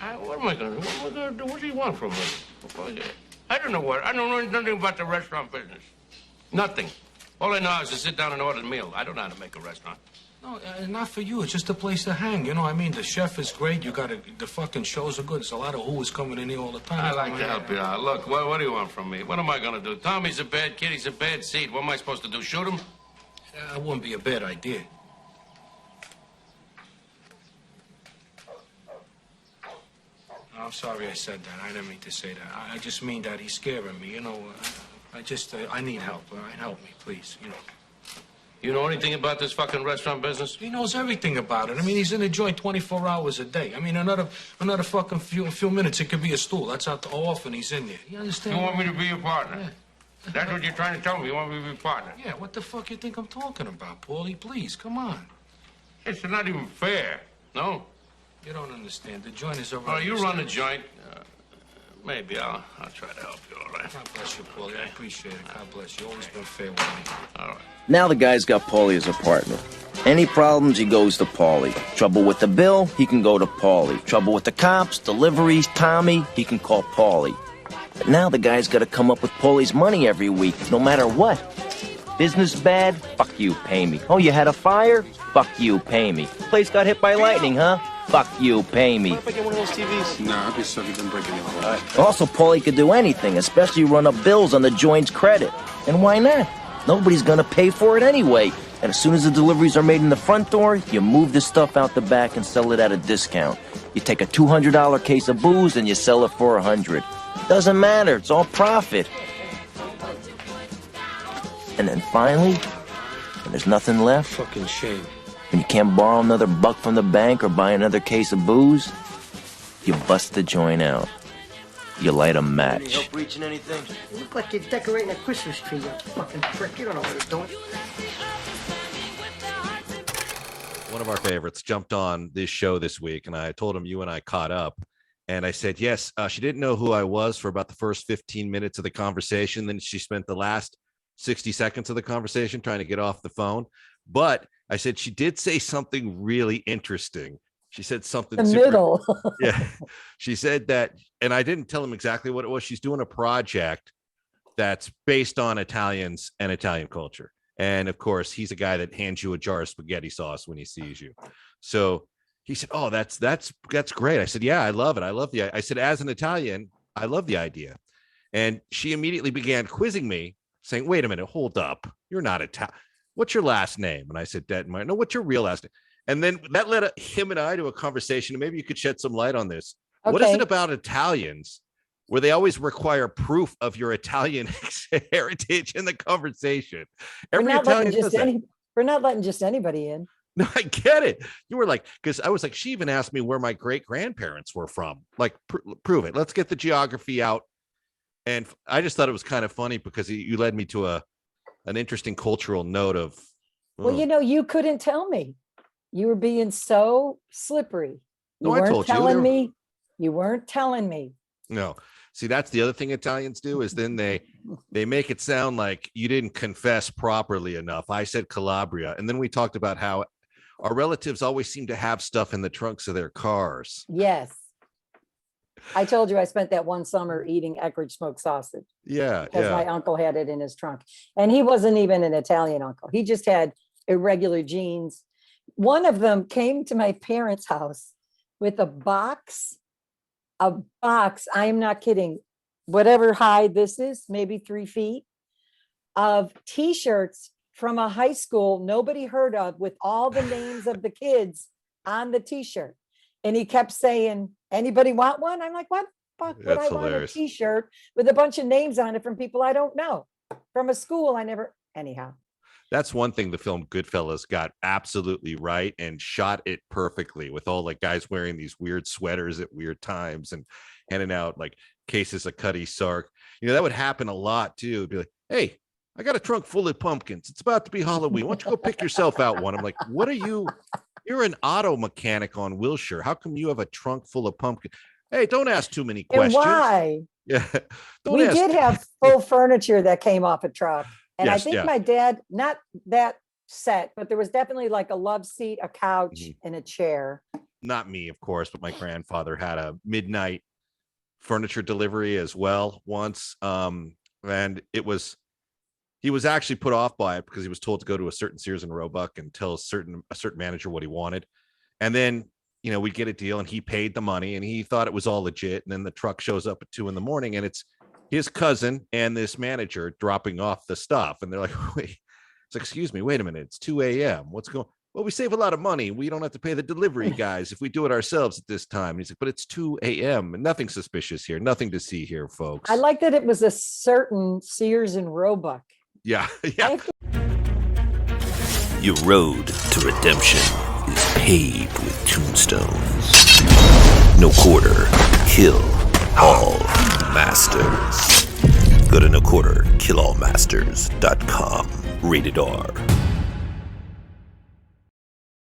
What am I going to do? What am I going to do? What do you want from me? I don't know nothing about the restaurant business. Nothing. All I know is to sit down and order a meal. I don't know how to make a restaurant. No, not for you. It's just a place to hang. You know, I mean, the chef is great. The fucking shows are good. There's a lot of who's coming in here all the time. I like to help you out. Look, what do you want from me? What am I going to do? Tommy's a bad kid. He's a bad seed. What am I supposed to do? Shoot him? That wouldn't be a bad idea. I'm sorry I said that. I didn't mean to say that. I just mean that he's scaring me. You know, I need help. All right, help me, please. You know. You know anything about this fucking restaurant business? He knows everything about it. I mean, he's in a joint 24 hours a day. I mean, another fucking few minutes, it could be a stool. That's how often he's in there. You understand? You want me to be your partner? Yeah. That's what you're trying to tell me. You want me to be your partner? Yeah, what the fuck you think I'm talking about, Paulie? Please, come on. It's not even fair, no? You don't understand. The joint is over. Oh, you run the joint. Maybe I'll try to help you, all right? God bless you, Paulie. I appreciate it. God bless you. Always been fair with me. All right. Now the guy's got Paulie as a partner. Any problems, he goes to Paulie. Trouble with the bill, he can go to Paulie. Trouble with the cops, deliveries, Tommy, he can call Paulie. But now the guy's got to come up with Paulie's money every week, no matter what. Business bad? Fuck you, pay me. Oh, you had a fire? Fuck you, pay me. Place got hit by lightning, huh? Fuck you, pay me. What if I get one of those TVs? Nah, I'd be sorry than breaking your heart. Also, Paulie could do anything, especially run up bills on the joint's credit. And why not? Nobody's gonna pay for it anyway. And as soon as the deliveries are made in the front door, you move the stuff out the back and sell it at a discount. You take a $200 case of booze and you sell it for $100. Doesn't matter, it's all profit. And then finally, when there's nothing left, Fucking shame. when you can't borrow another buck from the bank or buy another case of booze, you bust the joint out. You light a match. Need help reaching anything? You look like you're decorating a Christmas tree, you fucking prick. You don't know what you're doing. One of our favorites jumped on this show this week, and I told him you and I caught up. And I said, yes, she didn't know who I was for about the first 15 minutes of the conversation. Then she spent the last 60 seconds of the conversation trying to get off the phone. But I said, she did say something really interesting. She said something middle. Yeah. She said that, and I didn't tell him exactly what it was. She's doing a project that's based on Italians and Italian culture. And of course, he's a guy that hands you a jar of spaghetti sauce when he sees you. So he said, oh, that's great. I said, yeah, I love it. I said, as an Italian, I love the idea. And she immediately began quizzing me, saying, wait a minute, hold up. You're not Italian. What's your last name? And I said, Dad, no, what's your real last name? And then that led him and I to a conversation. Maybe you could shed some light on this. Okay. What is it about Italians where they always require proof of your Italian heritage in the conversation? We're not letting just anybody in. No, I get it. You were like, because I was like, she even asked me where my great grandparents were from. Like, prove it. Let's get the geography out. And I just thought it was kind of funny because you led me to an interesting cultural note of. Well, you couldn't tell me. You were being so slippery. You weren't telling me. You weren't telling me. No. See, that's the other thing Italians do is then they make it sound like you didn't confess properly enough. I said Calabria. And then we talked about how our relatives always seem to have stuff in the trunks of their cars. Yes. I told you I spent that one summer eating Eckrich smoked sausage. Yeah. Because my uncle had it in his trunk. And he wasn't even an Italian uncle. He just had irregular genes. One of them came to my parents' house with a box, I am not kidding, whatever high this is, maybe 3 feet, of T-shirts from a high school nobody heard of with all the names of the kids on the T-shirt. And he kept saying, anybody want one? I'm like, what the fuck would I want a T-shirt with a bunch of names on it from people I don't know? From a school I never, anyhow. That's one thing the film Goodfellas got absolutely right and shot it perfectly with all like guys wearing these weird sweaters at weird times and handing out like cases of Cutty Sark. That would happen a lot too. It'd be like, hey, I got a trunk full of pumpkins. It's about to be Halloween. Why don't you go pick yourself out one? I'm like, what are you? You're an auto mechanic on Wilshire. How come you have a trunk full of pumpkins? Hey, don't ask too many questions. And why? Yeah. We did have full furniture that came off a truck. And yes, I think my dad, not that set, but there was definitely like a love seat, a couch, and a chair. not me, of course, but my grandfather had a midnight furniture delivery as well once. And he was actually put off by it because he was told to go to a certain Sears and Roebuck and tell a certain manager what he wanted. And then, we get a deal and he paid the money and he thought it was all legit. And then the truck shows up at 2 a.m. and it's his cousin and this manager dropping off the stuff. And they're like, wait, it's like, excuse me, wait a minute. It's 2 a.m. What's going on? Well, we save a lot of money. We don't have to pay the delivery guys if we do it ourselves at this time. And he's like, but it's 2 a.m. and nothing suspicious here. Nothing to see here, folks. I like that it was a certain Sears and Roebuck. Yeah. Yeah. Your road to redemption is paved with tombstones. No quarter, kill all masters. Go to noquarterkillallmasters.com. Rated R.